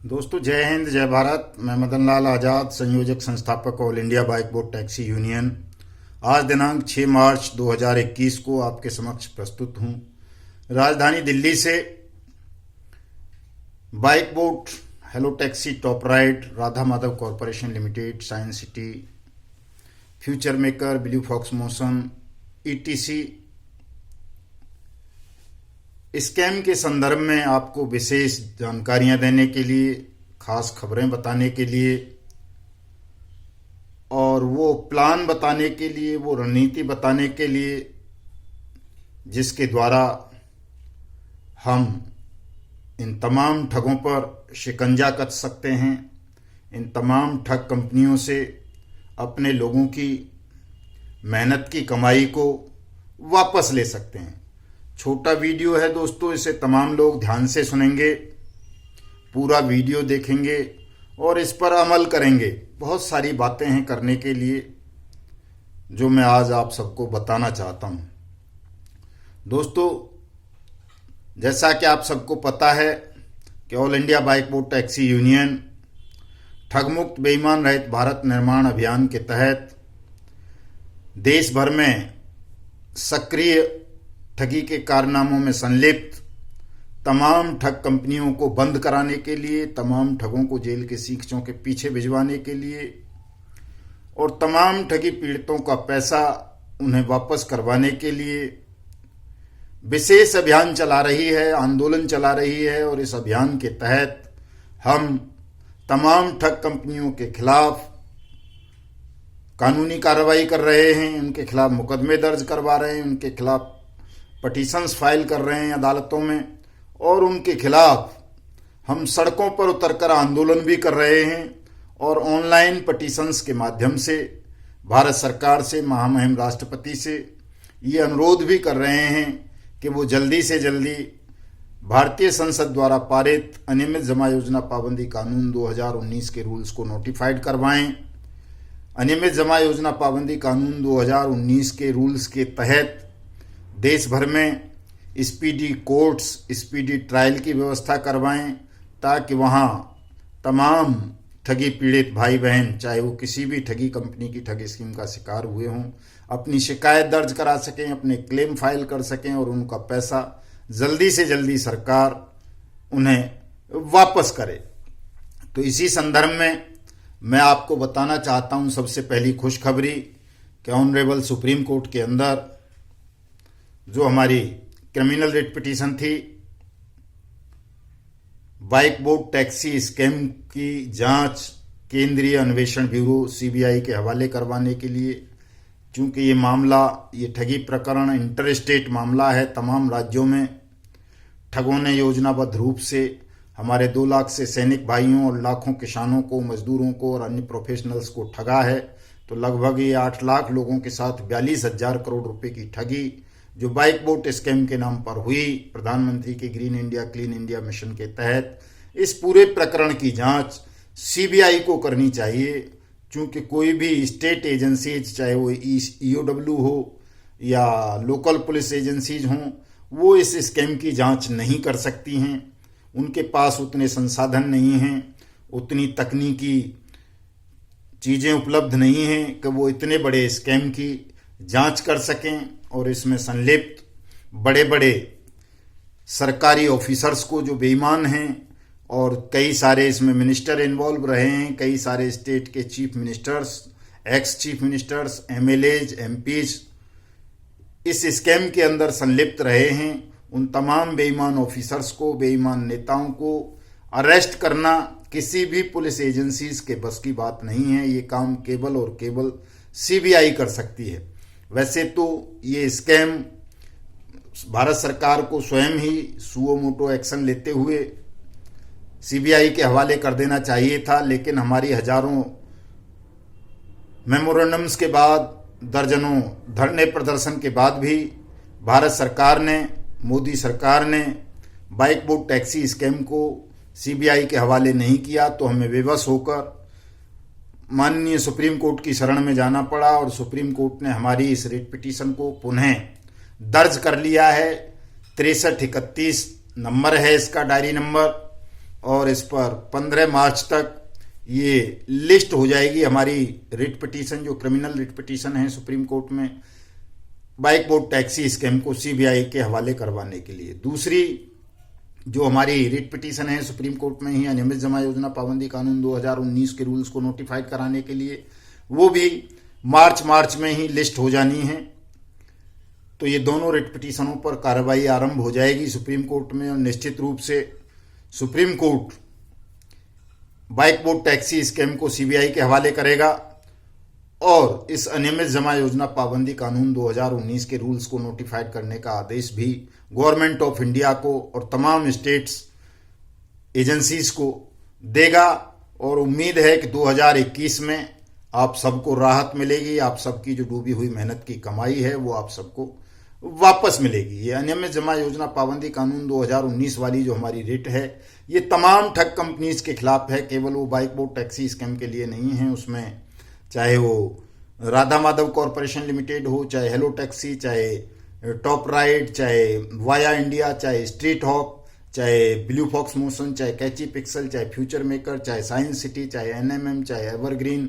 दोस्तों, जय हिंद, जय भारत। मैं मदन लाल आज़ाद, संयोजक संस्थापक all India bike board taxi union. आज दिनांक 6 मार्च 2021 को आपके समक्ष प्रस्तुत हूँ। राजधानी दिल्ली से Bike Board, Hello Taxi, Top Ride, Radha Madhav Corporation Limited, Science City, Future Maker, Blue Fox Motion, ETC scam के संदर्भ में आपको विशेष जानकारियां देने के लिए, खास खबरें बताने के लिए और वो प्लान बताने के लिए, वो रणनीति बताने के लिए जिसके द्वारा हम इन तमाम ठगों पर शिकंजा कस सकते हैं, इन तमाम ठग कंपनियों से अपने लोगों की मेहनत की कमाई को वापस ले सकते हैं। छोटा वीडियो है दोस्तों, इसे तमाम लोग ध्यान से सुनेंगे, पूरा वीडियो देखेंगे और इस पर अमल करेंगे। बहुत सारी बातें हैं करने के लिए जो मैं आज आप सबको बताना चाहता हूं। दोस्तों, जैसा कि आप सबको पता है कि all India bike board taxi union ठगमुक्त बेईमान रहित भारत निर्माण अभियान के तहत देश भर में सक्रिय ठगी के कारनामों में संलिप्त तमाम ठग कंपनियों को बंद कराने के लिए, तमाम ठगों को जेल के सीखचों के पीछे भिजवाने के लिए और तमाम ठगी पीड़ितों का पैसा उन्हें वापस करवाने के लिए विशेष अभियान चला रही है, आंदोलन चला रही है। और इस अभियान के तहत हम तमाम ठग कंपनियों के खिलाफ कानूनी कार्रवाई कर रहे हैं, उनके खिलाफ मुकदमे दर्ज करवा रहे हैं, उनके खिलाफ पटिशन्स फाइल कर रहे हैं अदालतों में और उनके खिलाफ हम सड़कों पर उतरकर आंदोलन भी कर रहे हैं और ऑनलाइन पटिशन्स के माध्यम से भारत सरकार से, महामहिम राष्ट्रपति से ये अनुरोध भी कर रहे हैं कि वो जल्दी से जल्दी भारतीय संसद द्वारा पारित अनियमित जमा योजना पाबंदी कानून 2019 के रूल्स को नोटिफाइड करवाएं। अनियमित जमा योजना पाबंदी कानून 2019 के रूल्स के तहत देश भर में स्पीडी कोर्ट्स, स्पीडी ट्रायल की व्यवस्था करवाएं ताकि वहां तमाम ठगी पीड़ित भाई बहन, चाहे वो किसी भी ठगी कंपनी की ठगी स्कीम का शिकार हुए हों, अपनी शिकायत दर्ज करा सकें, अपने क्लेम फाइल कर सकें और उनका पैसा जल्दी से जल्दी सरकार उन्हें वापस करे। तो इसी संदर्भ में मैं आपको बताना चाहता हूं सबसे पहली खुशखबरी कि ऑनरेबल सुप्रीम कोर्ट के अंदर जो हमारी क्रिमिनल रिट पिटीशन थी बाइक बोर्ड टैक्सी स्कैम की जांच केंद्रीय अन्वेषण ब्यूरो सीबीआई के हवाले करवाने के लिए, चूंकि ये मामला, ये ठगी प्रकरण इंटर स्टेट मामला है, तमाम राज्यों में ठगों ने योजनाबद्ध रूप से हमारे 2 लाख से सैनिक भाइयों और लाखों किसानों को, मजदूरों को और अन्य प्रोफेशनल्स को ठगा है। तो लगभग ये 8 लाख लोगों के साथ 42,000 करोड़ रुपए की ठगी जो बाइक बोट स्कैम के नाम पर हुई, प्रधानमंत्री के green India clean India mission के तहत इस पूरे प्रकरण की जांच सीबीआई को करनी चाहिए। चूंकि कोई भी स्टेट एजेंसीज, चाहे वो ईओडब्ल्यू हो या लोकल पुलिस एजेंसीज हों, वो इस स्कैम की जांच नहीं कर सकती हैं। उनके पास उतने संसाधन नहीं हैं, उतनी तकनीकी चीज़ें उपलब्ध नहीं हैं कि वो इतने बड़े स्कैम की जांच कर सकें और इसमें संलिप्त बड़े बड़े सरकारी ऑफिसर्स को जो बेईमान हैं, और कई सारे इसमें मिनिस्टर इन्वॉल्व रहे हैं, कई सारे स्टेट के chief ministers, ex chief ministers, MLAs, MPs इस स्कैम के अंदर संलिप्त रहे हैं। उन तमाम बेईमान ऑफिसर्स को, बेईमान नेताओं को अरेस्ट करना किसी भी पुलिस एजेंसीज के बस की बात नहीं है। ये काम केवल और केवल सीबीआई कर सकती है। वैसे तो ये स्कैम भारत सरकार को स्वयं ही सुओ मोटो एक्शन लेते हुए सीबीआई के हवाले कर देना चाहिए था, लेकिन हमारी हजारों मेमोरेंडम्स के बाद, दर्जनों धरने प्रदर्शन के बाद भी भारत सरकार ने, मोदी सरकार ने बाइक बोर्ड टैक्सी स्कैम को सीबीआई के हवाले नहीं किया। तो हमें विवश होकर माननीय सुप्रीम कोर्ट की शरण में जाना पड़ा और सुप्रीम कोर्ट ने हमारी इस रिट पिटीशन को पुनः दर्ज कर लिया है। 6331 नंबर है इसका, डायरी नंबर। और इस पर 15 मार्च तक ये लिस्ट हो जाएगी हमारी रिट पिटीशन, जो क्रिमिनल रिट पिटीशन है सुप्रीम कोर्ट में बाइक बोर्ड टैक्सी स्कैम को सीबीआई के हवाले करवाने के लिए। दूसरी जो हमारी रिट पिटीशन है सुप्रीम कोर्ट में ही अनियमित जमा योजना पाबंदी कानून 2019 के रूल्स को नोटिफाइड कराने के लिए, वो भी मार्च में ही लिस्ट हो जानी है। तो ये दोनों रिट पिटीशनों पर कार्रवाई आरंभ हो जाएगी सुप्रीम कोर्ट में, और निश्चित रूप से supreme court bike board taxi scam को सीबीआई के हवाले करेगा और इस अनियमित जमा योजना पाबंदी कानून 2019 के रूल्स को नोटिफाइड करने का आदेश भी गवर्नमेंट ऑफ इंडिया को और तमाम स्टेट्स एजेंसीज को देगा। और उम्मीद है कि 2021 में आप सबको राहत मिलेगी, आप सबकी जो डूबी हुई मेहनत की कमाई है वो आप सबको वापस मिलेगी। ये अनियमित जमा योजना पाबंदी कानून 2019 वाली जो हमारी रिट है, ये तमाम ठग कंपनीज के खिलाफ है, केवल वो बाइक बोर्ड टैक्सी स्कैम के लिए नहीं है। उसमें चाहे वो राधा माधव कॉरपोरेशन लिमिटेड हो, चाहे हेलो टैक्सी, चाहे टॉप राइड, चाहे वाया इंडिया, चाहे स्ट्रीट हॉक, चाहे ब्लू फॉक्स मोशन, चाहे कैची पिक्सल, चाहे फ्यूचर मेकर, चाहे साइंस सिटी, चाहे एनएमएम, चाहे एवरग्रीन,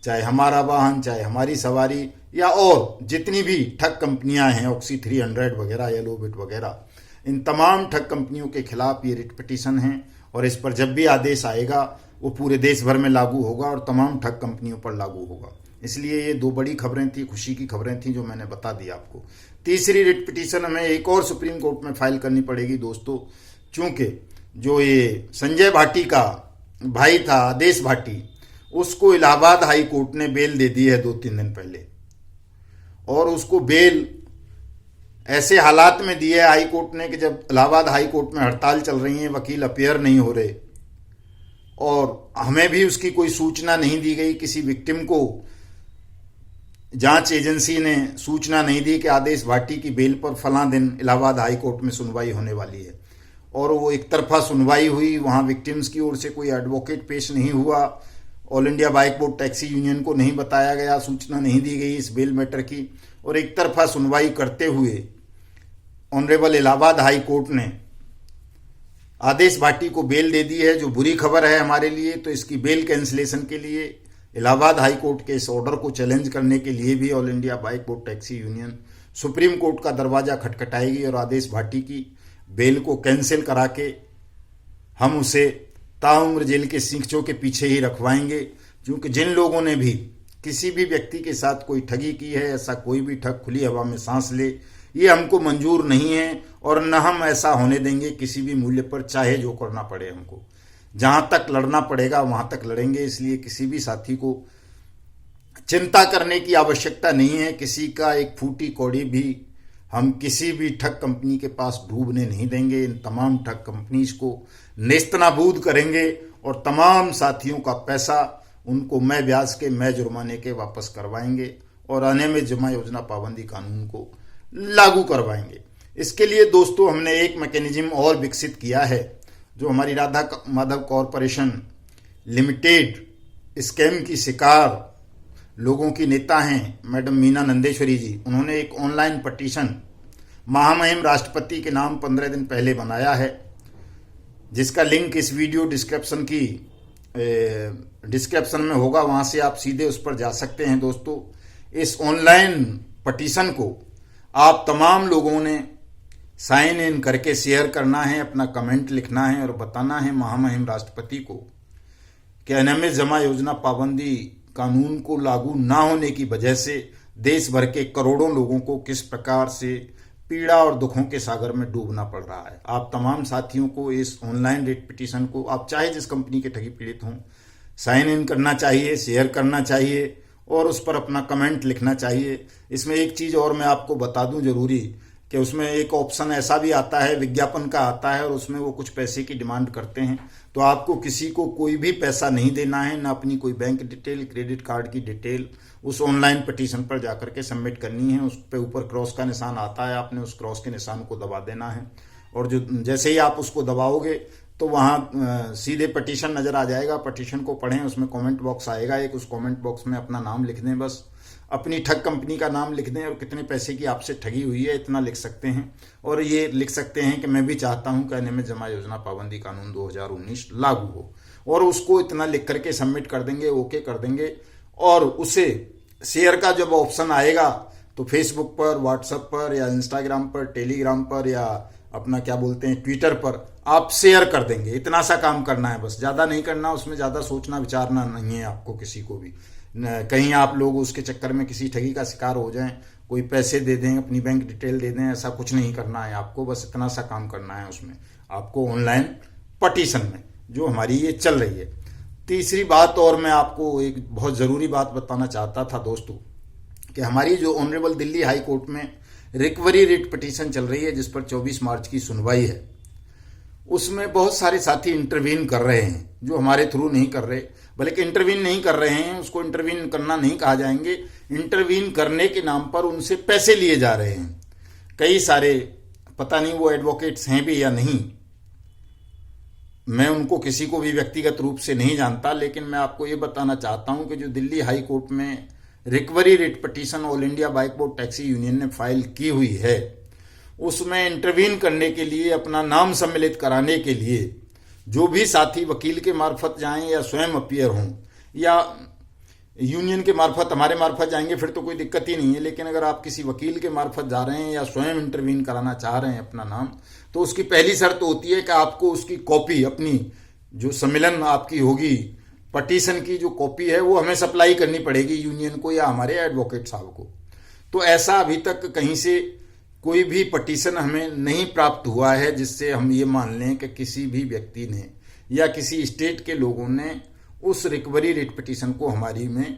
चाहे हमारा वाहन, चाहे हमारी सवारी, या और जितनी भी ठग कंपनियां हैं, ऑक्सी 300 वगैरह, येलो बिट वगैरह, इन तमाम ठग कंपनियों के खिलाफ ये रिट पिटीशन है। और इस पर जब भी आदेश आएगा वो पूरे देश भर में लागू होगा और तमाम ठग कंपनियों पर लागू होगा। इसलिए ये दो बड़ी खबरें थी, खुशी की खबरें थी जो मैंने बता दी आपको। तीसरी रिट पिटीशन हमें एक और सुप्रीम कोर्ट में फाइल करनी पड़ेगी दोस्तों, चूंकि जो ये संजय भाटी का भाई था आदेश भाटी, उसको इलाहाबाद हाई कोर्ट ने बेल दे दी है 2-3 दिन पहले, और उसको बेल ऐसे हालात में दी है हाई कोर्ट ने कि जब इलाहाबाद हाई कोर्ट में हड़ताल चल रही है, वकील अपीयर नहीं हो रहे, और हमें भी उसकी कोई सूचना नहीं दी गई, किसी विक्टिम को जांच एजेंसी ने सूचना नहीं दी कि आदेश भाटी की बेल पर फलां दिन इलाहाबाद हाई कोर्ट में सुनवाई होने वाली है। और वो एक तरफा सुनवाई हुई, वहां विक्टिम्स की ओर से कोई एडवोकेट पेश नहीं हुआ, all India bike board taxi union को नहीं बताया गया, सूचना नहीं दी गई इस बेल मैटर की, और एक तरफा सुनवाई करते हुए ऑनरेबल इलाहाबाद हाई कोर्ट ने आदेश भाटी को बेल दे दी है, जो बुरी खबर है हमारे लिए। तो इसकी बेल कैंसिलेशन के लिए इलाहाबाद हाई कोर्ट के इस ऑर्डर को चैलेंज करने के लिए भी all India bike board taxi union supreme court का दरवाजा खटखटाएगी और आदेश भाटी की बेल को कैंसिल करा के हम उसे ताउम्र जेल के सींचों के पीछे ही रखवाएंगे। क्योंकि जिन लोगों ने भी किसी भी व्यक्ति के साथ कोई ठगी की है, ऐसा कोई भी ठग खुली हवा में सांस ले, ये हमको मंजूर नहीं है, और न हम ऐसा होने देंगे किसी भी मूल्य पर, चाहे जो करना पड़े हमको। जहां तक लड़ना पड़ेगा वहां तक लड़ेंगे। इसलिए किसी भी साथी को चिंता करने की आवश्यकता नहीं है, किसी का एक फूटी कौड़ी भी हम किसी भी ठग कंपनी के पास डूबने नहीं देंगे। इन तमाम ठग कंपनीज को नेस्तनाबूद करेंगे और तमाम साथियों का पैसा उनको मैं ब्याज के मैं जुर्माने के वापस करवाएंगे और अनियमित जमा योजना पाबंदी कानून को लागू करवाएंगे। इसके लिए दोस्तों हमने एक मैकेनिज्म और विकसित किया है, जो हमारी Radha Madhav Corporation limited scam की शिकार लोगों की नेता हैं मैडम मीना नंदेश्वरी जी। उन्होंने एक ऑनलाइन पटिशन महामहिम राष्ट्रपति के नाम 15 दिन पहले बनाया है, जिसका लिंक इस वीडियो डिस्क्रिप्शन में होगा, वहां से आप सीधे उस पर जा सकते हैं। दोस्तों इस ऑनलाइन पटिशन को आप तमाम लोगों ने साइन इन करके शेयर करना है, अपना कमेंट लिखना है और बताना है महामहिम राष्ट्रपति को कि अनियमित जमा योजना पाबंदी कानून को लागू ना होने की वजह से देश भर के करोड़ों लोगों को किस प्रकार से पीड़ा और दुखों के सागर में डूबना पड़ रहा है। आप तमाम साथियों को इस ऑनलाइन रिट पिटीशन को, आप चाहे जिस कंपनी के ठगी पीड़ित हों, साइन इन करना चाहिए, शेयर करना चाहिए और उस पर अपना कमेंट लिखना चाहिए। इसमें एक चीज़ और मैं आपको बता दूं जरूरी, कि उसमें एक ऑप्शन ऐसा भी आता है, विज्ञापन का आता है, और उसमें वो कुछ पैसे की डिमांड करते हैं। तो आपको किसी को कोई भी पैसा नहीं देना है, ना अपनी कोई बैंक डिटेल, क्रेडिट कार्ड की डिटेल उस ऑनलाइन पिटीशन पर जाकर के सबमिट करनी है। उस पर ऊपर क्रॉस का निशान आता है, आपने उस क्रॉस के निशान को दबा देना है, और जो जैसे ही आप उसको दबाओगे तो वहाँ सीधे पटिशन नज़र आ जाएगा। पटिशन को पढ़ें, उसमें कमेंट बॉक्स आएगा एक, उस कमेंट बॉक्स में अपना नाम लिख दें बस, अपनी ठग कंपनी का नाम लिख दें और कितने पैसे की आपसे ठगी हुई है इतना लिख सकते हैं, और ये लिख सकते हैं कि मैं भी चाहता हूं कि अनियमित जमा योजना पाबंदी कानून 2019 लागू हो, और उसको इतना लिख करके सबमिट कर देंगे, ओके कर देंगे। और उसे शेयर का जब ऑप्शन आएगा तो फेसबुक पर, व्हाट्सएप पर या इंस्टाग्राम पर, टेलीग्राम पर या अपना क्या बोलते हैं ट्विटर पर आप शेयर कर देंगे। इतना सा काम करना है, बस ज़्यादा नहीं करना, उसमें ज़्यादा सोचना विचारना नहीं है आपको किसी को भी। कहीं आप लोग उसके चक्कर में किसी ठगी का शिकार हो जाएं, कोई पैसे दे दें, अपनी बैंक डिटेल दे दें, ऐसा कुछ नहीं करना है आपको। बस इतना सा काम करना है उसमें आपको, ऑनलाइन पटिशन में जो हमारी ये चल रही है। तीसरी बात, और मैं आपको एक बहुत ज़रूरी बात बताना चाहता था दोस्तों, कि हमारी जो ऑनरेबल दिल्ली हाई कोर्ट में रिकवरी रिट पिटीशन चल रही है, जिस पर 24 मार्च की सुनवाई है, उसमें बहुत सारे साथी इंटरवीन कर रहे हैं जो हमारे थ्रू नहीं कर रहे, बल्कि इंटरवीन नहीं कर रहे हैं, उसको इंटरवीन करना नहीं कहा जाएंगे, इंटरवीन करने के नाम पर उनसे पैसे लिए जा रहे हैं कई सारे। पता नहीं वो एडवोकेट्स हैं भी या नहीं, मैं उनको किसी को भी व्यक्तिगत रूप से नहीं जानता, लेकिन मैं आपको ये बताना चाहता हूं कि जो दिल्ली हाई कोर्ट में recovery writ petition all India bike board taxi union ने फाइल की हुई है, उसमें इंटरवीन करने के लिए, अपना नाम सम्मिलित कराने के लिए जो भी साथी वकील के मार्फत जाएं या स्वयं अपीयर हों या यूनियन के मार्फत, हमारे मार्फत जाएंगे फिर तो कोई दिक्कत ही नहीं है, लेकिन अगर आप किसी वकील के मार्फत जा रहे हैं या स्वयं इंटरवीन कराना चाह रहे हैं अपना नाम, तो उसकी पहली शर्त होती है कि आपको उसकी कॉपी, अपनी जो सम्मेलन आपकी होगी पटिशन की जो कॉपी है वो हमें सप्लाई करनी पड़ेगी यूनियन को या हमारे एडवोकेट साहब को। तो ऐसा अभी तक कहीं से कोई भी पटिशन हमें नहीं प्राप्त हुआ है जिससे हम ये मान लें कि किसी भी व्यक्ति ने या किसी स्टेट के लोगों ने उस रिकवरी रिट पिटीशन को हमारी में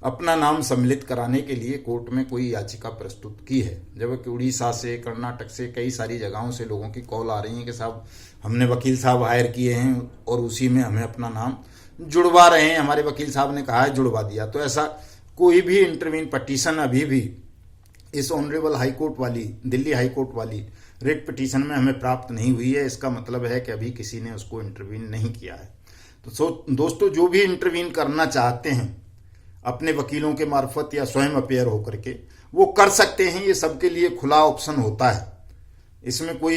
अपना नाम सम्मिलित कराने के लिए कोर्ट में कोई याचिका प्रस्तुत की है। जबकि उड़ीसा से, कर्नाटक से, कई सारी जगहों से लोगों की कॉल आ रही है कि साहब हमने वकील साहब हायर किए हैं और उसी में हमें अपना नाम जुड़वा रहे हैं, हमारे वकील साहब ने कहा है जुड़वा दिया। तो ऐसा कोई भी इंटरवीन पटिशन अभी भी इस ऑनरेबल हाई कोर्ट वाली, दिल्ली हाई कोर्ट वाली रिट पिटीशन में हमें प्राप्त नहीं हुई है। इसका मतलब है कि अभी किसी ने उसको इंटरवीन नहीं किया है। तो दोस्तों, जो भी इंटरवीन करना चाहते हैं अपने वकीलों के मार्फत या स्वयं अपेयर होकर के, वो कर सकते हैं। ये सबके लिए खुला ऑप्शन होता है, इसमें कोई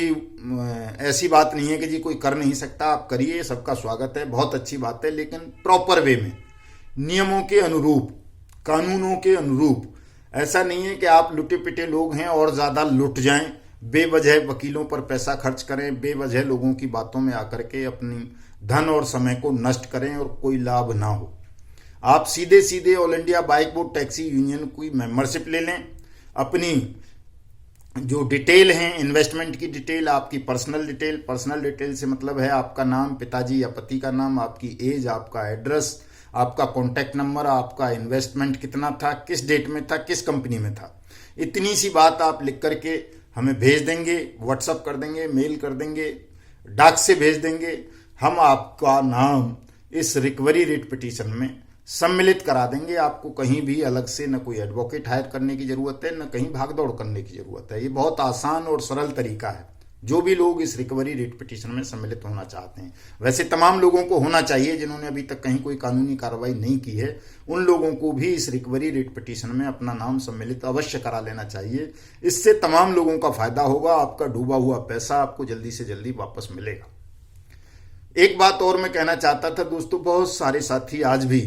ऐसी बात नहीं है कि जी कोई कर नहीं सकता। आप करिए, सबका स्वागत है, बहुत अच्छी बात है, लेकिन प्रॉपर वे में, नियमों के अनुरूप, कानूनों के अनुरूप। ऐसा नहीं है कि आप लुटे पिटे लोग हैं और ज़्यादा लुट जाएं, बेवजह वकीलों पर पैसा खर्च करें, बेवजह लोगों की बातों में आकर के अपनी धन और समय को नष्ट करें और कोई लाभ ना हो। आप सीधे सीधे all India bike board taxi union की मेंबरशिप ले लें, अपनी जो डिटेल है, इन्वेस्टमेंट की डिटेल, आपकी पर्सनल डिटेल से मतलब है आपका नाम, पिताजी या पति का नाम, आपकी एज, आपका एड्रेस, आपका कॉन्टैक्ट नंबर, आपका इन्वेस्टमेंट कितना था, किस डेट में था, किस कंपनी में था, इतनी सी बात आप लिख करके हमें भेज देंगे, व्हाट्सअप कर देंगे, मेल कर देंगे, डाक से भेज देंगे। हम आपका नाम इस रिकवरी रिट पिटीशन में सम्मिलित करा देंगे। आपको कहीं भी अलग से न कोई एडवोकेट हायर करने की जरूरत है, न कहीं भागदौड़ करने की जरूरत है। ये बहुत आसान और सरल तरीका है जो भी लोग इस रिकवरी रिट पिटीशन में सम्मिलित होना चाहते हैं। वैसे तमाम लोगों को होना चाहिए, जिन्होंने अभी तक कहीं कोई कानूनी कार्रवाई नहीं की है, उन लोगों को भी इस रिकवरी रिट पिटीशन में अपना नाम सम्मिलित अवश्य करा लेना चाहिए। इससे तमाम लोगों का फायदा होगा, आपका डूबा हुआ पैसा आपको जल्दी से जल्दी वापस मिलेगा। एक बात और मैं कहना चाहता था दोस्तों, बहुत सारे साथी आज भी,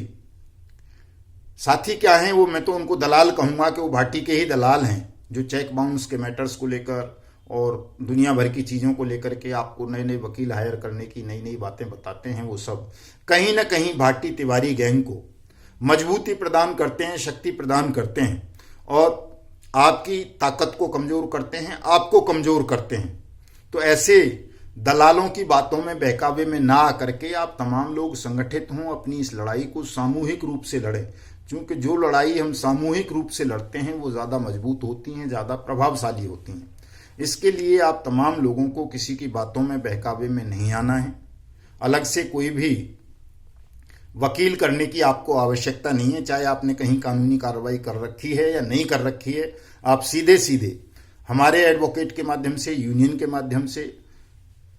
साथी क्या हैं वो, मैं तो उनको दलाल कहूंगा कि वो भाटी के ही दलाल हैं, जो चेक बाउंस के मैटर्स को लेकर और दुनिया भर की चीज़ों को लेकर के आपको नए नए वकील हायर करने की नई नई बातें बताते हैं। वो सब कहीं ना कहीं भाटी तिवारी गैंग को मजबूती प्रदान करते हैं, शक्ति प्रदान करते हैं और आपकी ताकत को कमज़ोर करते हैं, आपको कमज़ोर करते हैं। तो ऐसे दलालों की बातों में, बहकावे में ना आकर के आप तमाम लोग संगठित हों, अपनी इस लड़ाई को सामूहिक रूप से लड़ें, क्योंकि जो लड़ाई हम सामूहिक रूप से लड़ते हैं वो ज़्यादा मजबूत होती हैं, ज़्यादा प्रभावशाली होती हैं। इसके लिए आप तमाम लोगों को किसी की बातों में, बहकावे में नहीं आना है। अलग से कोई भी वकील करने की आपको आवश्यकता नहीं है, चाहे आपने कहीं कानूनी कार्रवाई कर रखी है या नहीं कर रखी है। आप सीधे सीधे हमारे एडवोकेट के माध्यम से, यूनियन के माध्यम से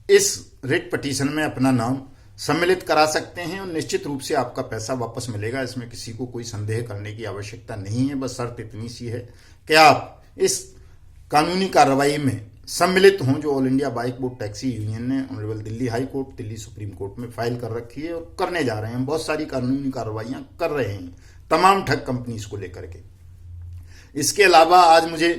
इस रिट पिटीशन में अपना नाम सम्मिलित करा सकते हैं और निश्चित रूप से आपका पैसा वापस मिलेगा। इसमें किसी को कोई संदेह करने की आवश्यकता नहीं है। बस शर्त इतनी सी है कि आप इस कानूनी कार्रवाई में सम्मिलित हों जो all India bike board taxi union ने honourable Delhi high court, Delhi supreme court में फाइल कर रखी है और करने जा रहे हैं। बहुत सारी कानूनी कार्रवाइयां कर रहे हैं तमाम ठग कंपनीज को लेकर के। इसके अलावा आज मुझे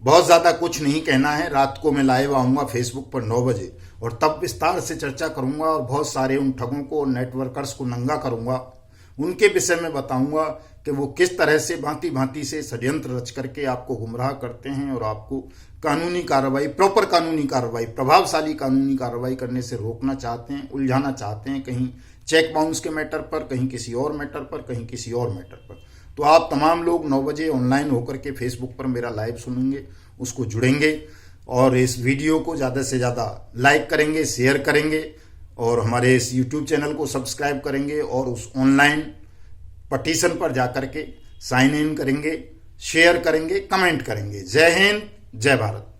बहुत ज़्यादा कुछ नहीं कहना है। रात को मैं लाइव आऊँगा फेसबुक पर 9 बजे और तब विस्तार से चर्चा करूँगा और बहुत सारे उन ठगों को और नेटवर्कर्स को नंगा करूँगा। उनके विषय में बताऊँगा कि वो किस तरह से भांति भांति से षड्यंत्र रच करके आपको गुमराह करते हैं और आपको कानूनी कार्रवाई, प्रॉपर कानूनी कार्रवाई, प्रभावशाली कानूनी कार्रवाई करने से रोकना चाहते हैं, उलझाना चाहते हैं, कहीं चेक बाउंस के मैटर पर, कहीं किसी और मैटर पर, कहीं किसी और मैटर पर। तो आप तमाम लोग 9 बजे ऑनलाइन होकर के फेसबुक पर मेरा लाइव सुनेंगे, उसको जुड़ेंगे और इस वीडियो को ज़्यादा से ज़्यादा लाइक करेंगे, शेयर करेंगे और हमारे इस यूट्यूब चैनल को सब्सक्राइब करेंगे और उस ऑनलाइन पटिशन पर जाकर के साइन इन करेंगे, शेयर करेंगे, कमेंट करेंगे। जय हिंद, जय भारत।